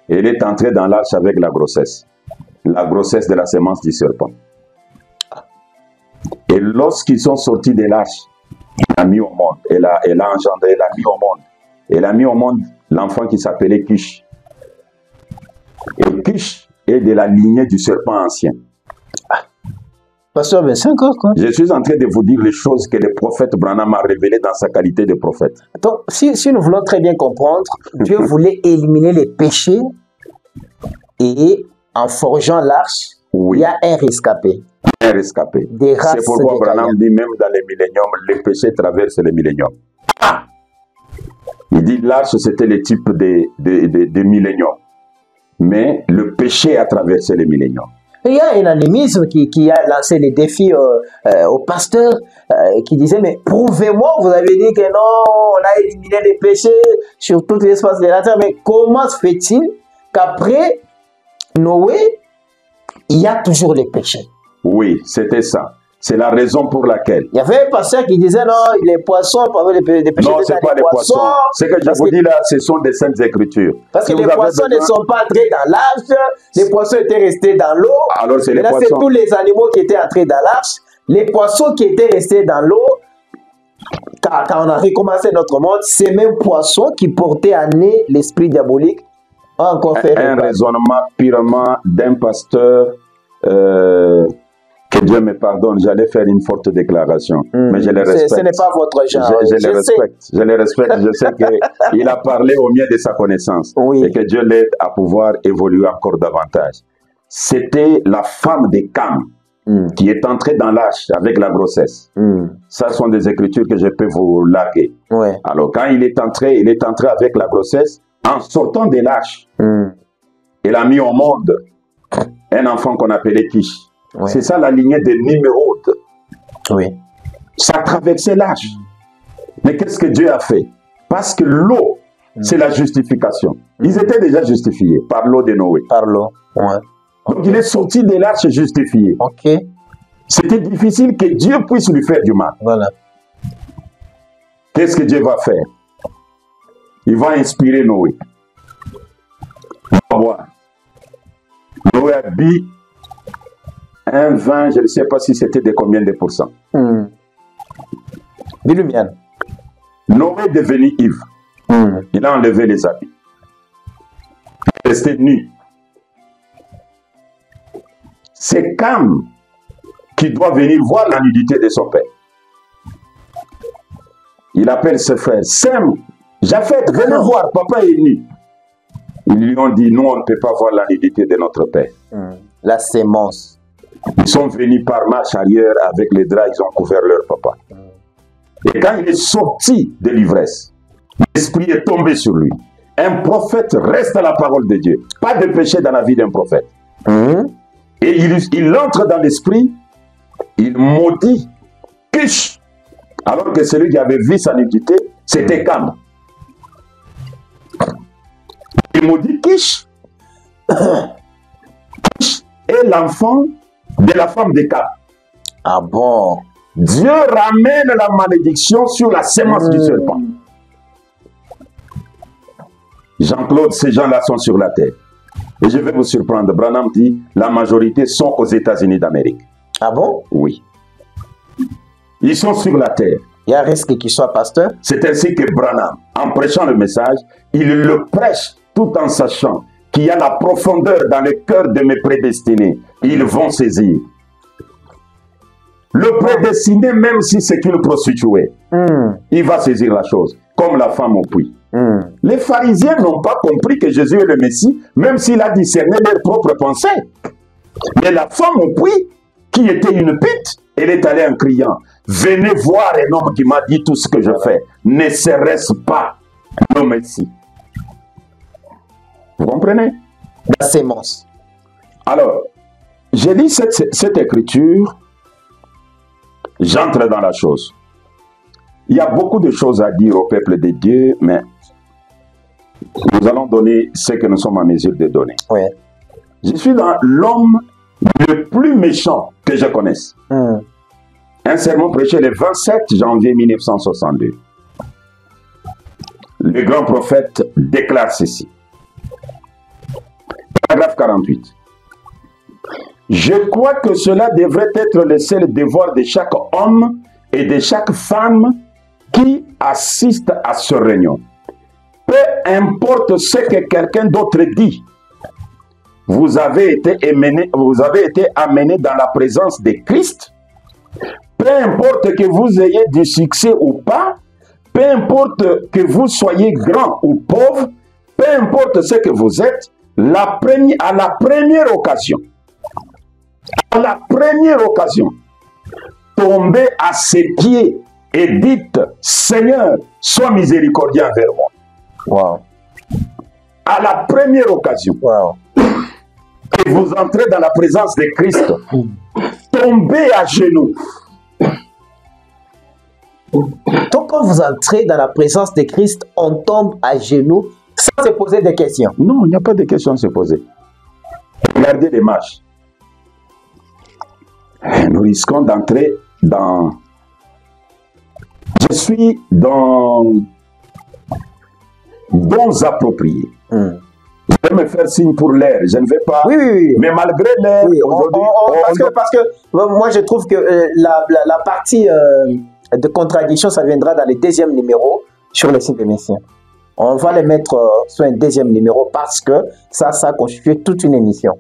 Et elle est entrée dans l'arche avec la grossesse de la semence du serpent. Et lorsqu'ils sont sortis de l'arche, elle a mis au monde, elle a engendré, elle a mis au monde. Elle a mis au monde l'enfant qui s'appelait Cush. Et Cush est de la lignée du serpent ancien. Pasteur, mais c'est encore quoi? Je suis en train de vous dire les choses que le prophète Branham a révélées dans sa qualité de prophète. Donc, si nous voulons très bien comprendre, Dieu voulait éliminer les péchés et en forgeant l'arche, il y a un rescapé. Un rescapé. C'est pourquoi Branham dit même dans les milléniums, les péchés traversent les milléniums. Il dit l'arche c'était le type de millénium. Mais le péché a traversé les milléniums. Il y a un animisme qui a lancé les défis au pasteur qui disait, mais prouvez-moi, vous avez dit que non, on a éliminé les péchés sur tout l'espace de la terre, mais comment se fait-il qu'après Noé, il y a toujours les péchés? Oui, c'était ça. C'est la raison pour laquelle. Il y avait un pasteur qui disait non, les poissons peuvent les péchés. Non, ce n'est pas les poissons. Ce que je vous dis là, ce sont des saintes écritures. Parce que les poissons ne sont pas entrés dans l'arche, les poissons étaient restés dans l'eau. Alors c'est les poissons. C'est tous les animaux qui étaient entrés dans l'arche. Les poissons qui étaient restés dans l'eau, quand on a recommencé notre monde, ces mêmes poissons qui portaient à nez l'esprit diabolique ont encore fait un raisonnement purement d'un pasteur. Que Dieu me pardonne, j'allais faire une forte déclaration, mais je le respecte. Ce n'est pas votre genre. Je le respecte. Je le respecte. Je sais qu'il a parlé au mieux de sa connaissance et que Dieu l'aide à pouvoir évoluer encore davantage. C'était la femme de Cam qui est entrée dans l'arche avec la grossesse. Ça sont des écritures que je peux vous larguer. Alors quand il est entré avec la grossesse en sortant de l'arche. Il a mis au monde un enfant qu'on appelait Kish. C'est ça la lignée des Nimrod. Ça traversait l'âge. Mais qu'est-ce que Dieu a fait? Parce que l'eau, c'est la justification. Ils étaient déjà justifiés par l'eau de Noé. Par l'eau, Donc il est sorti de l'arche justifié. C'était difficile que Dieu puisse lui faire du mal. Qu'est-ce que Dieu va faire? Il va inspirer Noé. On va voir. Noé a dit un vin, je ne sais pas si c'était de combien de pourcents. Noé est devenu ivre. Il a enlevé les habits. Il est resté nu. C'est Cam qui doit venir voir la nudité de son père. Il appelle ses frères. Sem, Japheth, venez voir, papa est nu. Ils lui ont dit, nous on ne peut pas voir la nudité de notre père. La sémence. Ils sont venus par marche arrière avec les draps, ils ont couvert leur papa. Et quand il est sorti de l'ivresse, l'esprit est tombé sur lui. Un prophète reste à la parole de Dieu. Pas de péché dans la vie d'un prophète. Et il entre dans l'esprit, il maudit Kish. Alors que celui qui avait vu sa nudité, c'était Cam. Il maudit Kish. Kish est l'enfant de la femme de Cam. Ah bon? Dieu ramène la malédiction sur la semence du serpent. Jean-Claude, ces gens-là sont sur la terre. Et je vais vous surprendre. Branham dit, la majorité sont aux États-Unis d'Amérique. Ah bon? Oui. Ils sont sur la terre. Il y a un risque qu'ils soient pasteurs? C'est ainsi que Branham, en prêchant le message, il le prêche tout en sachant qu'il y a la profondeur dans le cœur de mes prédestinés. Ils vont saisir. Le prédestiné, même si c'est une prostituée, il va saisir la chose, comme la femme au puits. Les pharisiens n'ont pas compris que Jésus est le Messie, même s'il a discerné leurs propres pensées. Mais la femme au puits, qui était une pute, elle est allée en criant, « Venez voir un homme qui m'a dit tout ce que je fais. Ne serait-ce pas le Messie ?» Vous comprenez? La sémence. Alors, j'ai lu cette écriture, j'entre dans la chose. Il y a beaucoup de choses à dire au peuple de Dieu, mais nous allons donner ce que nous sommes en mesure de donner. Oui. Je suis dans l'homme le plus méchant que je connaisse. Un sermon prêché le 27 janvier 1962. Le grand prophète déclare ceci. Paragraphe 48. Je crois que cela devrait être le seul devoir de chaque homme et de chaque femme qui assiste à ce réunion. Peu importe ce que quelqu'un d'autre dit, vous avez été amené dans la présence de Christ. Peu importe que vous ayez du succès ou pas, peu importe que vous soyez grand ou pauvre, peu importe ce que vous êtes, à la première occasion, tombez à ses pieds et dites, Seigneur, sois miséricordieux envers moi. Wow. À la première occasion, que vous entrez dans la présence de Christ, tombez à genoux. Donc quand vous entrez dans la présence de Christ, on tombe à genoux sans se poser des questions. Non, il n'y a pas de questions à se poser. Regardez les marches. Nous risquons d'entrer dans... Je suis dans dons appropriés. Je vais me faire signe pour l'air, je ne vais pas... Oui. Mais malgré l'air, aujourd'hui... Parce que moi, je trouve que la partie de contradiction, ça viendra dans le deuxième numéro sur le site émission. On va les mettre sur un deuxième numéro parce que ça constitue toute une émission.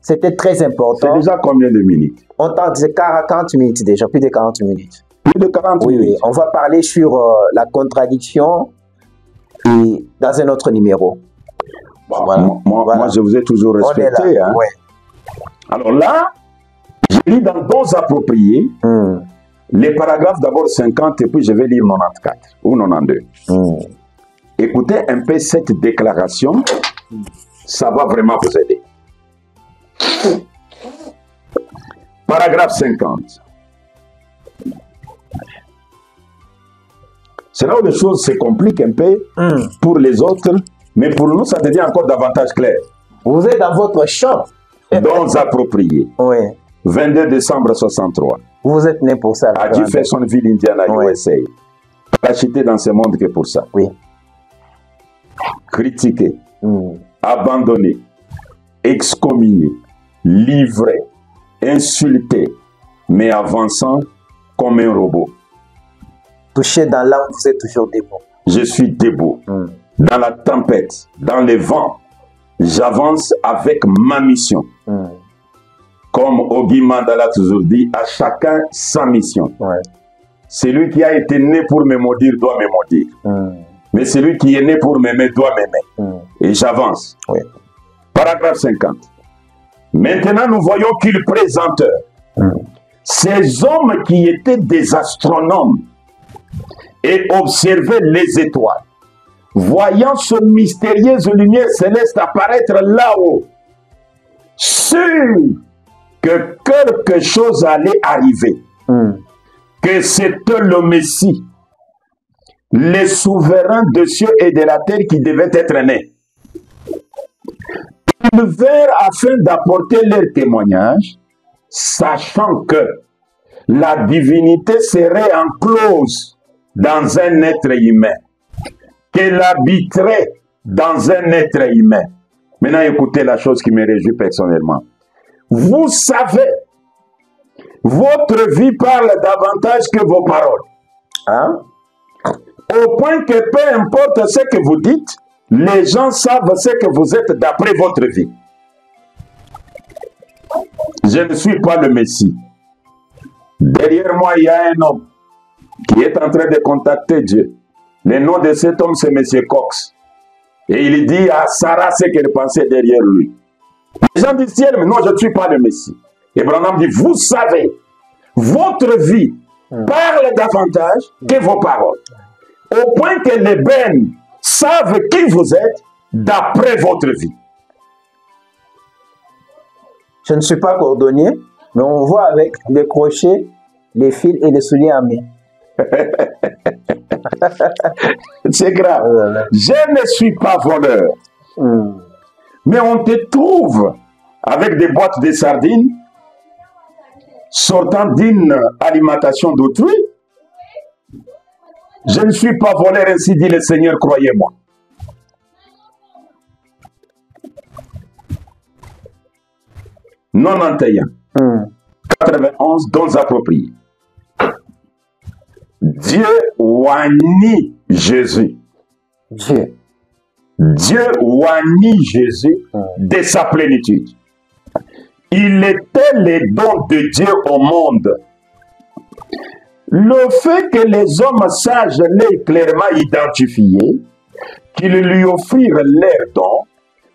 C'était très important. C'est déjà combien de minutes? On tente 40 minutes déjà, plus de 40 minutes. Plus de 40 minutes. Oui, on va parler sur la contradiction et dans un autre numéro. Bon, voilà. Moi, je vous ai toujours respecté. Hein. Ouais. Alors là, je lis dans dons appropriés les paragraphes d'abord 50 et puis je vais lire 94 ou 92. Écoutez un peu cette déclaration, ça va vraiment vous aider. Paragraphe 50. C'est là où les choses se compliquent un peu pour les autres, mais pour nous, ça devient encore davantage clair. Vous êtes dans votre champ. Dons appropriés. Oui. 22 décembre 63. Vous êtes né pour ça. À Jeffersonville, Indiana, USA. Acheté dans ce monde que pour ça. Oui. Critiqué, abandonné, excommunié, livré, insulté, mais avançant comme un robot. Touché dans l'âme, vous êtes toujours debout. Je suis debout. Dans la tempête, dans le vent, j'avance avec ma mission. Comme Ogi Mandala toujours dit, à chacun sa mission. Celui qui a été né pour me maudire doit me maudire. Mais celui qui est né pour m'aimer doit m'aimer. Et j'avance. Paragraphe 50. Maintenant, nous voyons qu'ils présentèrent ces hommes qui étaient des astronomes et observaient les étoiles. Voyant ce mystérieuse lumière céleste apparaître là-haut, sûrs que quelque chose allait arriver, que c'était le Messie, les souverains de cieux et de la terre qui devaient être nés. Ils vinrent afin d'apporter leur témoignage, sachant que la divinité serait enclose dans un être humain, qu'elle habiterait dans un être humain. Maintenant, écoutez la chose qui me réjouit personnellement. Vous savez, votre vie parle davantage que vos paroles. Au point que peu importe ce que vous dites, les gens savent ce que vous êtes d'après votre vie. Je ne suis pas le Messie. Derrière moi, il y a un homme qui est en train de contacter Dieu. Le nom de cet homme, c'est M. Cox. Et il dit à Sarah ce qu'elle pensait derrière lui. Les gens du ciel, mais non, je ne suis pas le Messie. Et Branham dit, vous savez, votre vie parle davantage que vos paroles. Au point que les bennes savent qui vous êtes d'après votre vie. Je ne suis pas cordonnier, mais on voit avec des crochets, les fils et les souliers à main. C'est grave. Je ne suis pas voleur. Mais on te trouve avec des boîtes de sardines sortant d'une alimentation d'autrui. Je ne suis pas voleur, ainsi dit le Seigneur, croyez-moi. Non 91, dons appropriés. Dieu oignit Jésus. Dieu oignit Jésus de sa plénitude. Il était le don de Dieu au monde. Le fait que les hommes sages l'aient clairement identifié, qu'ils lui offrirent leur don,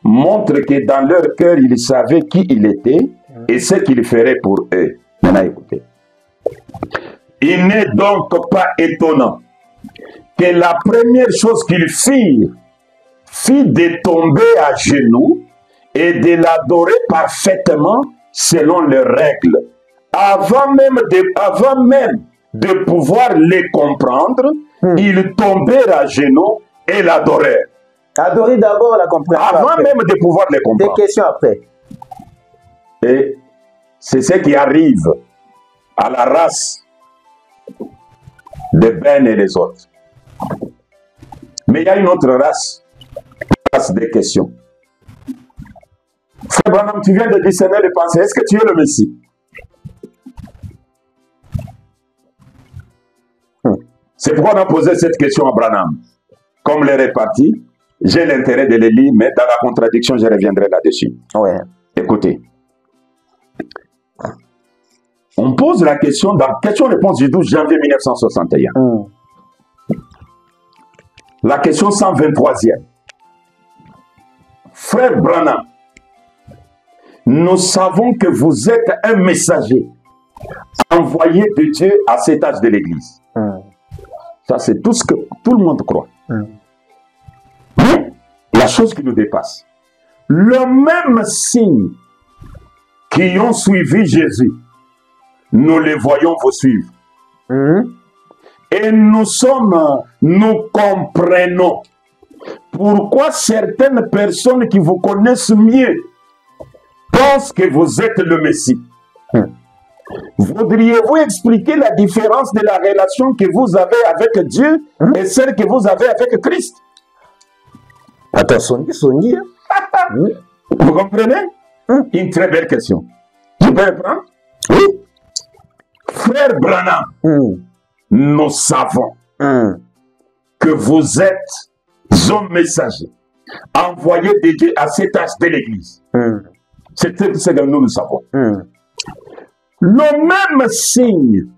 montre que dans leur cœur, ils savaient qui il était et ce qu'il ferait pour eux. Maintenant, écoutez. Il n'est donc pas étonnant que la première chose qu'ils firent fut de tomber à genoux et de l'adorer parfaitement selon leurs règles. Avant même de pouvoir les comprendre, ils tombèrent à genoux et l'adorèrent. Adorer d'abord la compréhension. Avant même de pouvoir les comprendre. Des questions après. Et c'est ce qui arrive à la race de Ben et les autres. Mais il y a une autre race des questions. Frère Branham, tu viens de discerner les pensées. Est-ce que tu es le Messie? C'est pourquoi on a posé cette question à Branham. Comme les répartis, j'ai l'intérêt de les lire, mais dans la contradiction, je reviendrai là-dessus. Ouais. Écoutez. On pose la question dans question-réponse du 12 janvier 1961. La question 123e. Frère Branham, nous savons que vous êtes un messager envoyé de Dieu à cet âge de l'Église. Ça, c'est tout ce que tout le monde croit. Mais la chose qui nous dépasse, le même signe qui ont suivi Jésus, nous les voyons vous suivre. Et nous comprenons pourquoi certaines personnes qui vous connaissent mieux pensent que vous êtes le Messie. Voudriez-vous expliquer la différence de la relation que vous avez avec Dieu et celle que vous avez avec Christ? Attention, vous comprenez? Une très belle question. Tu peux répondre? Oui. Frère Branham, nous savons que vous êtes un messager envoyé de Dieu à cet âge de l'Église. C'est ce que nous savons. Le même signe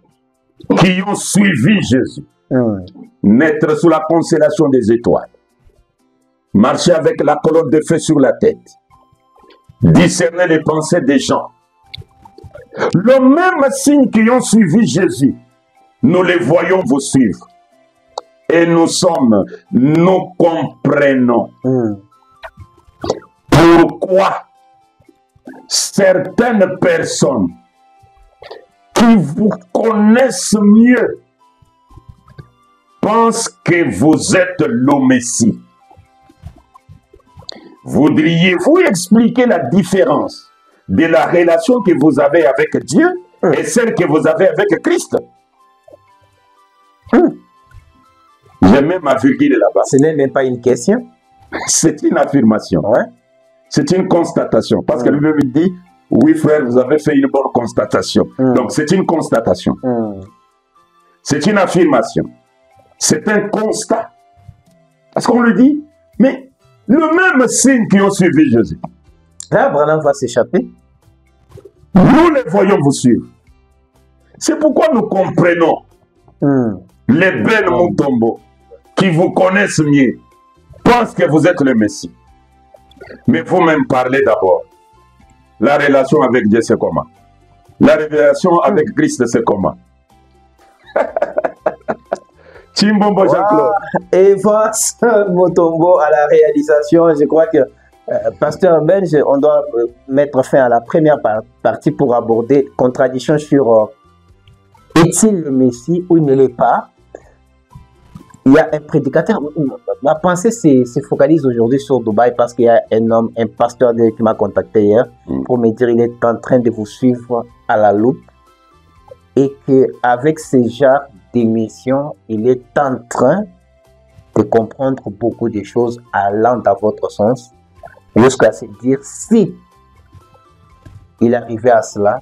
qui ont suivi Jésus, naître sous la constellation des étoiles, marcher avec la colonne de feu sur la tête, discerner les pensées des gens. Le même signe qui ont suivi Jésus, nous les voyons vous suivre. Et nous comprenons pourquoi certaines personnes qui vous connaissent mieux pensent que vous êtes le Messie. Voudriez-vous expliquer la différence de la relation que vous avez avec Dieu et celle que vous avez avec Christ? J'ai même ma virgule là-bas. Ce n'est même pas une question. C'est une affirmation. C'est une constatation. Parce que lui-même dit, oui frère, vous avez fait une bonne constatation. Donc c'est une constatation. C'est une affirmation. C'est un constat. Parce qu'on lui dit, mais le même signe qui ont suivi Jésus. Là, Branham va s'échapper. Nous les voyons vous suivre. C'est pourquoi nous comprenons les belles Mutombo qui vous connaissent mieux pensent que vous êtes le Messie. Mais vous-même parlez d'abord. La relation avec Dieu, c'est comment? La révélation avec Christ, c'est comment? Chimbombo Jean-Claude. Evans Mutombo à la réalisation, je crois que Pasteur Belge, on doit mettre fin à la première partie pour aborder contradiction sur est-il le Messie ou il ne l'est pas. Il y a un prédicateur. Ma pensée se focalise aujourd'hui sur Dubaï parce qu'il y a un homme, un pasteur qui m'a contacté hier pour me dire qu'il est en train de vous suivre à la loupe et qu'avec ce genre d'émission, il est en train de comprendre beaucoup de choses allant dans votre sens jusqu'à se dire si il arrivait à cela,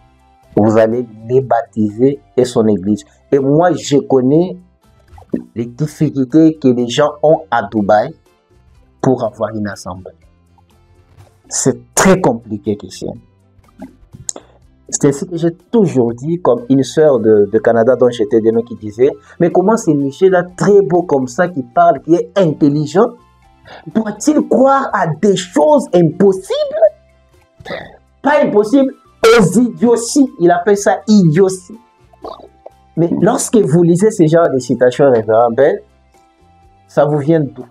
vous allez les baptiser et son église. Et moi, je connais les difficultés que les gens ont à Dubaï pour avoir une assemblée. C'est très compliqué, Christian. C'est ce que j'ai toujours dit, comme une sœur de Canada dont j'étais des noms qui disait, mais comment c'est Michel là, très beau comme ça, qui parle, qui est intelligent, doit-il croire à des choses impossibles? Pas impossibles, aux idioties. Il appelle ça idiotie. Mais lorsque vous lisez ce genre de citations, révérend Bell, ça vous vient d'où?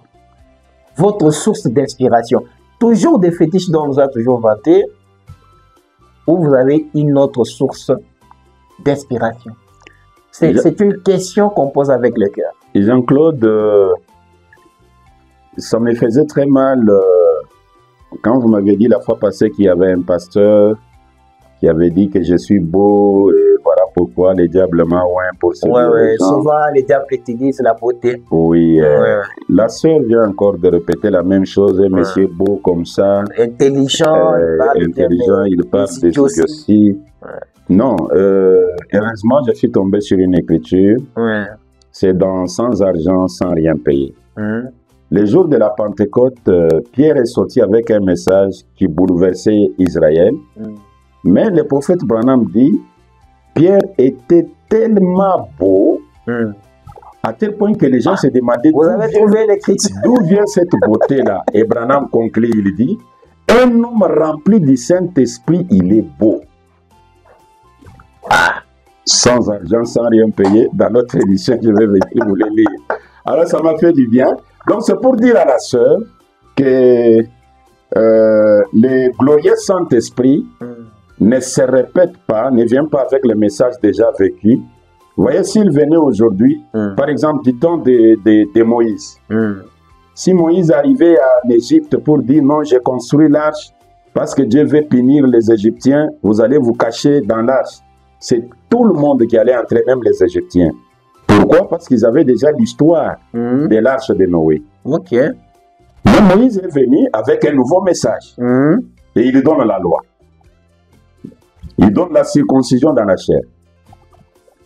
Votre source d'inspiration. Toujours des fétiches dont on vous a toujours vanté, ou vous avez une autre source d'inspiration? C'est une question qu'on pose avec le cœur. Jean-Claude, ça me faisait très mal quand vous m'avez dit la fois passée qu'il y avait un pasteur qui avait dit que je suis beau, et voilà pourquoi les diables m'ont pour ce souvent les diables utilisent la beauté. Oui, la sœur vient encore de répéter la même chose, un monsieur beau comme ça, intelligent, il parle des idioties. Non, heureusement, je suis tombé sur une écriture, c'est dans Sans argent, sans rien payer. Le jour de la Pentecôte, Pierre est sorti avec un message qui bouleversait Israël. Mais le prophète Branham dit, Pierre était tellement beau, à tel point que les gens se demandaient d'où vient cette beauté-là. Et Branham conclut, il dit, un homme rempli du Saint-Esprit, il est beau. Sans argent, sans rien payer, dans notre édition, je vais venir vous le lire. Alors ça m'a fait du bien. Donc c'est pour dire à la sœur que le glorieux Saint-Esprit ne se répète pas, ne vient pas avec le message déjà vécu. Vous voyez, s'il venait aujourd'hui, par exemple, du temps de Moïse, si Moïse arrivait en Égypte pour dire non, j'ai construit l'arche parce que Dieu veut punir les Égyptiens, vous allez vous cacher dans l'arche. C'est tout le monde qui allait entrer, même les Égyptiens. Pourquoi? Parce qu'ils avaient déjà l'histoire de l'arche de Noé. Ok. Mais Moïse est venu avec un nouveau message et il donne la loi. Il donne la circoncision dans la chair.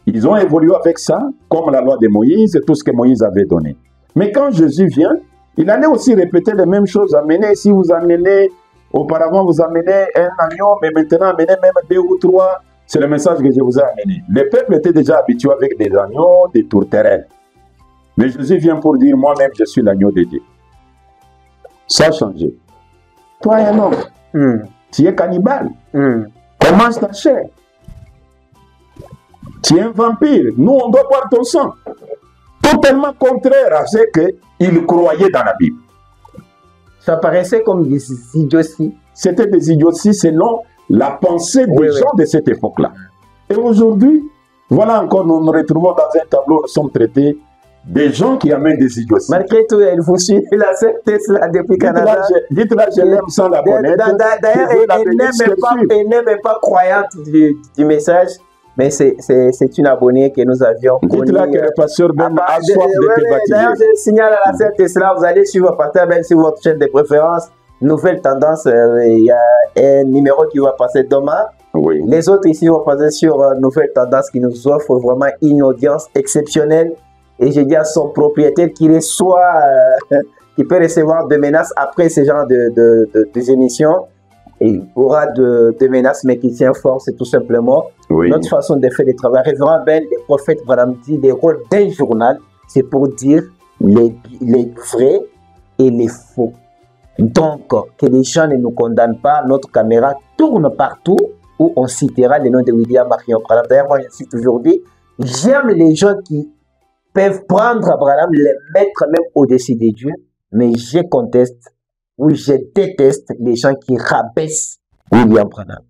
Ils ont évolué avec ça, comme la loi de Moïse et tout ce que Moïse avait donné. Mais quand Jésus vient, il allait aussi répéter les mêmes choses. Amenez, si vous amenez, auparavant vous amenez un agneau, mais maintenant amenez même 2 ou 3. C'est le message que je vous ai amené. Le peuple était déjà habitué avec des agneaux, des tourterelles. Mais Jésus vient pour dire, moi-même, je suis l'agneau de Dieu. Ça a changé. Toi, un homme, tu es cannibale. Commence ta chair. Tu es un vampire. Nous, on doit boire ton sang. Totalement contraire à ce qu'il croyait dans la Bible. Ça paraissait comme des idioties. C'était des idioties selon la pensée des gens de cette époque-là. Et aujourd'hui, voilà encore, nous nous retrouvons dans un tableau, nous sommes traités des gens qui amènent des idioties. Malgré tout, elle vous suit la secte là depuis Canada. Dites-la, je l'aime sans la connaître. D'ailleurs, elle n'est même pas croyante du message, mais c'est une abonnée que nous avions connue. Dites-la que le pasteur Ben a soif de te baptiser. D'ailleurs, je signale à la secte là, vous allez suivre pasteur Ben sur votre chaîne de préférence. Nouvelle tendance, il y a un numéro qui va passer demain. Oui. Les autres ici vont passer sur Nouvelle Tendance qui nous offre vraiment une audience exceptionnelle. Et je dis à son propriétaire qu'il reçoit, qu'il peut recevoir des menaces après ce genre des émissions. Et il aura des menaces, mais qui tient fort, c'est tout simplement notre façon de faire le travail. Révérend Ben, le prophète Branham dit, le rôle d'un journal, c'est pour dire les vrais et les faux. Donc, que les gens ne nous condamnent pas, notre caméra tourne partout où on citera le nom de William Marion Branham. D'ailleurs, moi, je suis toujours dit, j'aime les gens qui peuvent prendre Branham, les mettre même au-dessus de Dieu, mais je conteste Oui, je déteste les gens qui rabaissent William Branham.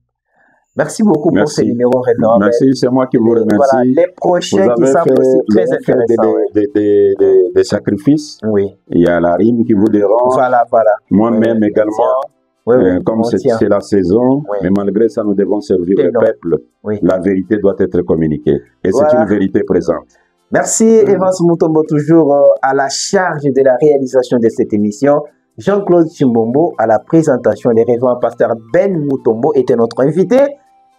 Merci beaucoup pour ce numéro, révérend. Merci, c'est moi qui vous remercie. Voilà, les prochains qui sont aussi très intéressants. Des sacrifices. Oui. Il y a la rime qui vous dérange. Voilà. Moi-même également. Comme c'est la saison, mais malgré ça, nous devons servir le peuple. La vérité doit être communiquée. Et c'est une vérité présente. Merci, Evans Mutombo, toujours à la charge de la réalisation de cette émission. Jean-Claude Chimbombo à la présentation. Les révérends pasteur Ben Mutombo était notre invité.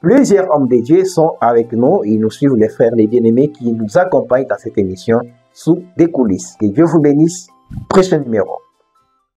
Plusieurs hommes de Dieu sont avec nous. Ils nous suivent, les frères, les bien-aimés qui nous accompagnent dans cette émission sous des coulisses. Que Dieu vous bénisse. Prochain numéro.